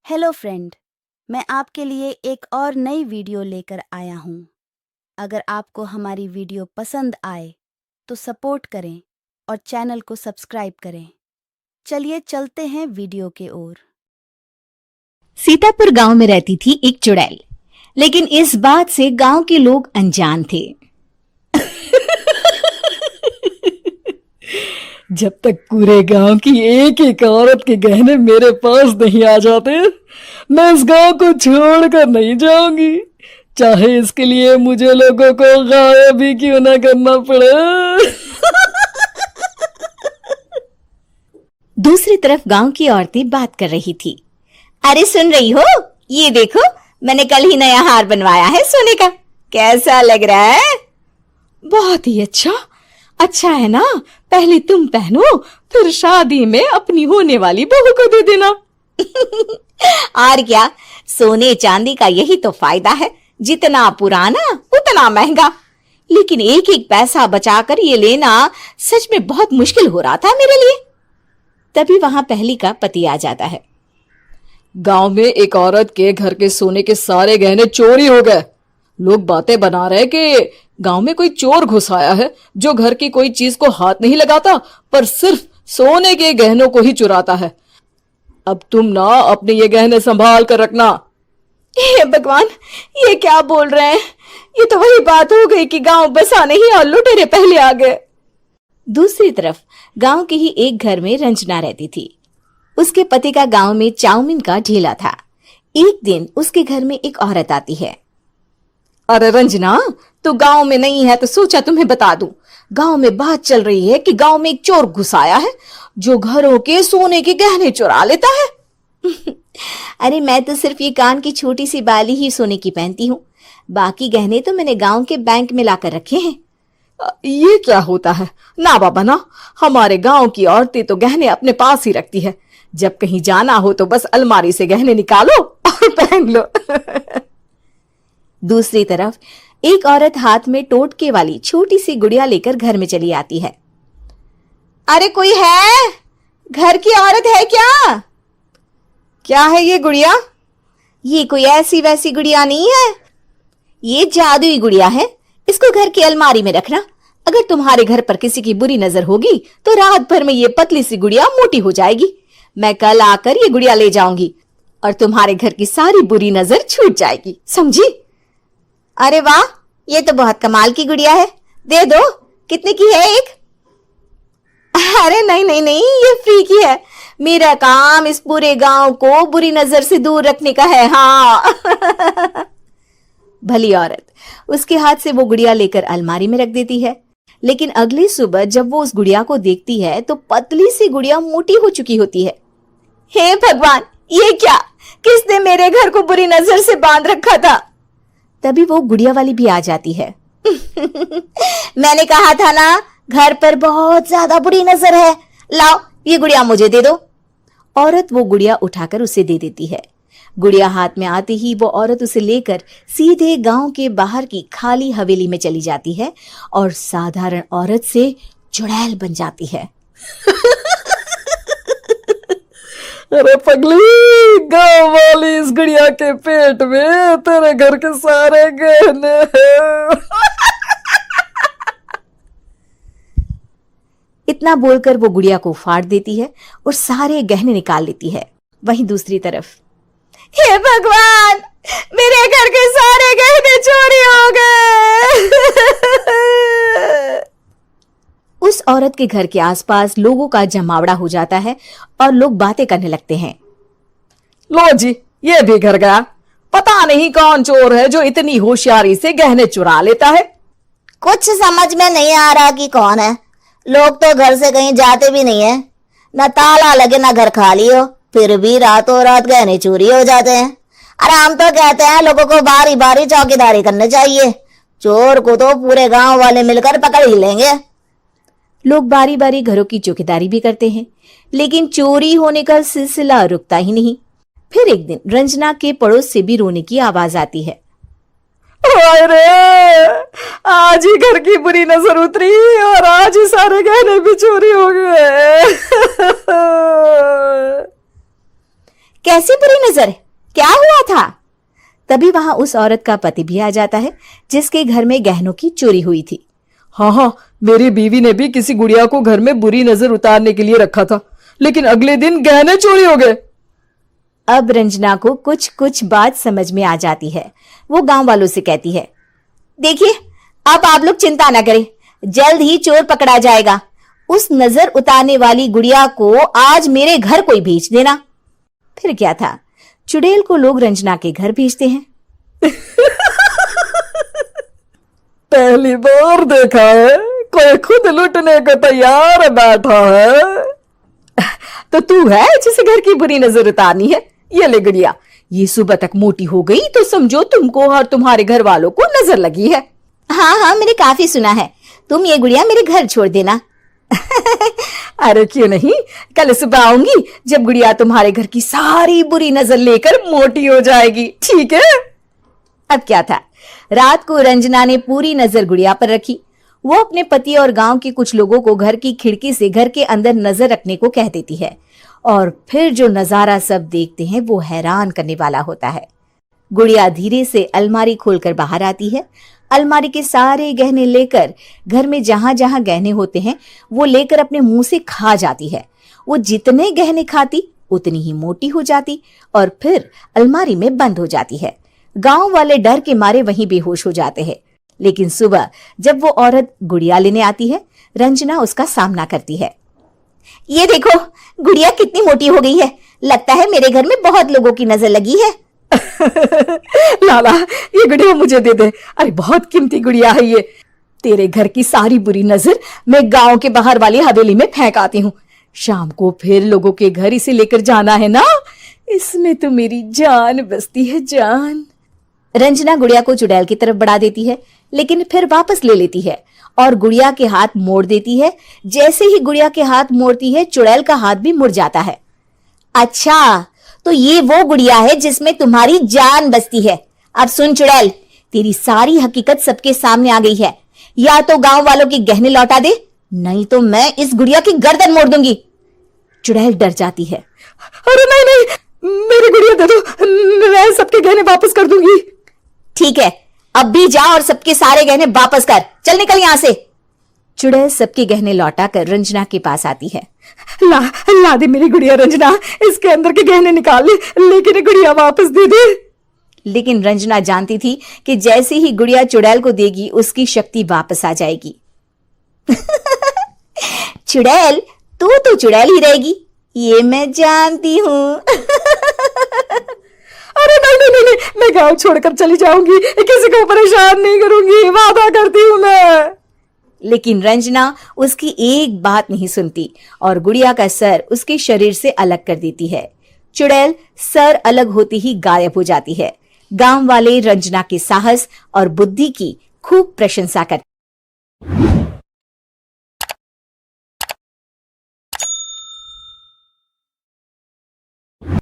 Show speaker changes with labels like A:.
A: Hello friend, मैं आपके लिए एक और नई वीडियो लेकर आया हूँ। अगर आपको हमारी वीडियो पसंद आए तो सपोर्ट करें और चैनल को सब्सक्राइब करें। चलिए चलते हैं वीडियो के ओर।
B: सीतापुर गांव में रहती थी एक चुड़ैल, लेकिन इस बात से गांव के लोग अनजान थे।
C: जब तक पूरे गांव की एक एक औरत के गहने मेरे पास नहीं आ जाते, मैं इस गांव को छोड़कर नहीं जाऊंगी, चाहे इसके लिए मुझे लोगों को गायब ही क्यों ना करना पड़े।
B: दूसरी तरफ गांव की औरतें बात कर रही थी। अरे सुन रही हो, ये देखो, मैंने कल ही नया हार बनवाया है सोने का। कैसा लग रहा है?
C: बहुत ही अच्छा है ना। पहले तुम पहनो, फिर शादी में अपनी होने वाली बहू को दे देना।
B: और क्या, सोने चांदी का यही तो फायदा है, जितना पुराना उतना महंगा। लेकिन एक एक पैसा बचाकर ये लेना सच में बहुत मुश्किल हो रहा था मेरे लिए। तभी वहां पहली का पति आ जाता है।
C: गांव में एक औरत के घर के सोने के सारे गहने चोरी हो गए। लोग बातें बना रहे कि गांव में कोई चोर घुस आया है जो घर की कोई चीज को हाथ नहीं लगाता, पर सिर्फ सोने के गहनों को ही चुराता है। अब तुम ना अपने ये गहने संभाल कर रखना।
B: हे भगवान, ये क्या बोल रहे हैं? ये तो वही बात हो गई कि गांव बसा नहीं और लुटेरे पहले आ गए। दूसरी तरफ गांव के ही एक घर में रंजना रहती थी। उसके पति का गांव में चाउमीन का ठेला था। एक दिन उसके घर में एक औरत आती है।
C: अरे रंजना, तू गांव में नहीं है तो सोचा तुम्हें बता दूं। गांव में बात चल रही है कि गांव में एक चोर घुस आया है जो घरों के सोने के गहने चुरा लेता है।
B: अरे मैं तो सिर्फ ये कान की छोटी सी बाली ही सोने की पहनती हूँ। बाकी गहने तो मैंने गांव के बैंक में लाकर रखे हैं।
C: ये क्या होता है? ना बाबा ना, हमारे गांव की औरतें तो गहने अपने पास ही रखती है। जब कहीं जाना हो तो बस अलमारी से गहने निकालो और पहन लो।
B: दूसरी तरफ एक औरत हाथ में टोटके वाली छोटी सी गुड़िया लेकर घर में चली आती है। अरे कोई है? घर की औरत है क्या?
C: क्या है ये गुड़िया?
B: ये कोई ऐसी वैसी गुड़िया नहीं है, ये जादुई गुड़िया है। इसको घर की अलमारी में रखना। अगर तुम्हारे घर पर किसी की बुरी नजर होगी तो रात भर में ये पतली सी गुड़िया मोटी हो जाएगी। मैं कल आकर ये गुड़िया ले जाऊंगी और तुम्हारे घर की सारी बुरी नजर छूट जाएगी, समझी? अरे वाह, ये तो बहुत कमाल की गुड़िया है। दे दो। कितने की है एक? अरे नहीं, ये फ्री की है। मेरा काम इस पूरे गांव को बुरी नजर से दूर रखने का है। हाँ। भली औरत उसके हाथ से वो गुड़िया लेकर अलमारी में रख देती है। लेकिन अगली सुबह जब वो उस गुड़िया को देखती है तो पतली सी गुड़िया मोटी हो चुकी होती है। हे भगवान, ये क्या? किसने मेरे घर को बुरी नजर से बांध रखा था? तभी वो गुड़िया वाली भी आ जाती है। मैंने कहा था ना, घर पर बहुत ज्यादा बुरी नजर है। लाओ, ये गुड़िया मुझे दे दो। औरत वो गुड़िया उठाकर उसे दे देती है। गुड़िया हाथ में आते ही वो औरत उसे लेकर सीधे गांव के बाहर की खाली हवेली में चली जाती है और साधारण औरत से चुड़ैल बन जाती है।
C: अरे पगली, गांव वाली इस गुड़िया के पेट में तेरे घर के सारे गहने हैं।
B: इतना बोलकर वो गुड़िया को फाड़ देती है और सारे गहने निकाल लेती है। वहीं दूसरी तरफ, हे भगवान, मेरे घर के सारे गहने चोरी हो गए। उस औरत के घर के आसपास लोगों का जमावड़ा हो जाता है और लोग बातें करने लगते हैं।
C: लो जी, ये भी घर गया। पता नहीं कौन चोर है जो इतनी होशियारी से गहने चुरा लेता है।
D: कुछ समझ में नहीं आ रहा कि कौन है। लोग तो घर से कहीं जाते भी नहीं है, न ताला लगे न घर खाली हो, फिर भी रातों रात गहने चोरी हो जाते हैं। अरे हम तो कहते हैं लोगों को बारी बारी चौकीदारी करनी चाहिए। चोर को तो पूरे गांव वाले मिलकर पकड़ ही लेंगे।
B: लोग बारी बारी घरों की चौकीदारी भी करते हैं, लेकिन चोरी होने का सिलसिला रुकता ही नहीं। फिर एक दिन रंजना के पड़ोस से भी रोने की आवाज आती है।
C: अरे आज ही घर की बुरी नजर उतरी और आज ही सारे गहने भी चोरी हो गए।
B: कैसी बुरी नजर? क्या हुआ था? तभी वहां उस औरत का पति भी आ जाता है जिसके घर में गहनों की चोरी हुई थी।
C: हाँ हाँ, मेरी बीवी ने भी किसी गुड़िया को घर में बुरी नजर उतारने के लिए रखा था, लेकिन अगले दिन गहने चोरी हो गए।
B: अब रंजना को कुछ कुछ बात समझ में आ जाती है। वो गांव वालों से कहती है, देखिए अब आप लोग चिंता ना करें, जल्द ही चोर पकड़ा जाएगा। उस नजर उतारने वाली गुड़िया को आज मेरे घर कोई भेज देना। फिर क्या था, चुड़ैल को लोग रंजना के घर भेजते हैं।
C: पहली बार देखा है कोई खुद लुटने को तैयार बैठा है।
B: तो तू है जिसे घर की बुरी नजर उतारनी है? ये ले गुड़िया, ये सुबह तक मोटी हो गई तो समझो तुमको और तुम्हारे घर वालों को नजर लगी है। हाँ हाँ, मैंने काफी सुना है। तुम ये गुड़िया मेरे घर छोड़ देना। अरे क्यों नहीं, कल सुबह आऊंगी जब गुड़िया तुम्हारे घर की सारी बुरी नजर लेकर मोटी हो जाएगी, ठीक है? अब क्या था, रात को रंजना ने पूरी नजर गुड़िया पर रखी। वो अपने पति और गांव के कुछ लोगों को घर की खिड़की से घर के अंदर नजर रखने को कह देती है, और फिर जो नजारा सब देखते हैं वो हैरान करने वाला होता है। गुड़िया धीरे से अलमारी खोलकर बाहर आती है। अलमारी के सारे गहने लेकर घर में जहां जहां गहने होते हैं वो लेकर अपने मुंह से खा जाती है। वो जितने गहने खाती उतनी ही मोटी हो जाती और फिर अलमारी में बंद हो जाती है। गांव वाले डर के मारे वहीं बेहोश हो जाते हैं। लेकिन सुबह जब वो औरत गुड़िया लेने आती है, रंजना उसका सामना करती है। ये देखो, गुड़िया कितनी मोटी हो गई है। लगता है मेरे घर में बहुत लोगों की नजर लगी है।
C: लाला, ये गुड़िया मुझे दे दे। अरे बहुत कीमती गुड़िया है ये।
B: तेरे घर की सारी बुरी नजर मैं गांव के बाहर वाली हवेली में फेंक आती हूँ। शाम को फिर लोगों के घर इसे लेकर जाना है ना। इसमें तो मेरी जान बसती है, जान। रंजना गुड़िया को चुड़ैल की तरफ बढ़ा देती है, लेकिन फिर वापस ले लेती है और गुड़िया के हाथ मोड़ देती है। जैसे ही गुड़िया के हाथ मोड़ती है, चुड़ैल का हाथ भी मुड़ जाता है। अच्छा, तो ये वो गुड़िया है जिसमें तुम्हारी जान बसती है। अब सुन चुड़ैल, तेरी सारी हकीकत सबके सामने आ गई है। या तो गांव वालों के गहने लौटा दे, नहीं तो मैं इस गुड़िया की गर्दन मोड़ दूंगी। चुड़ैल डर जाती है।
C: अरे नहीं नहीं, मेरी गुड़िया दे दो, मैं सबके गहने वापस कर दूंगी।
B: ठीक है, अब भी जा और सबके सारे गहने वापस कर। चल निकल यहां से। चुड़ैल सबके गहने लौटाकर रंजना के पास आती है।
C: ला दे मेरी गुड़िया रंजना, इसके अंदर के गहने निकाल ले, लेकिन गुड़िया वापस दे दे।
B: लेकिन रंजना जानती थी कि जैसे ही गुड़िया चुड़ैल को देगी उसकी शक्ति वापस आ जाएगी। चुड़ैल, तू तो चुड़ैल ही रहेगी, ये मैं जानती हूँ।
C: अरे नहीं नहीं नहीं, मैं गांव छोड़कर चली जाऊंगी, किसी को परेशान नहीं करूंगी, वादा करती हूँ मैं।
B: लेकिन रंजना उसकी एक बात नहीं सुनती और गुड़िया का सर उसके शरीर से अलग कर देती है। चुड़ैल सर अलग होते ही गायब हो जाती है। गांव वाले रंजना के साहस और बुद्धि की खूब प्रशंसा करते।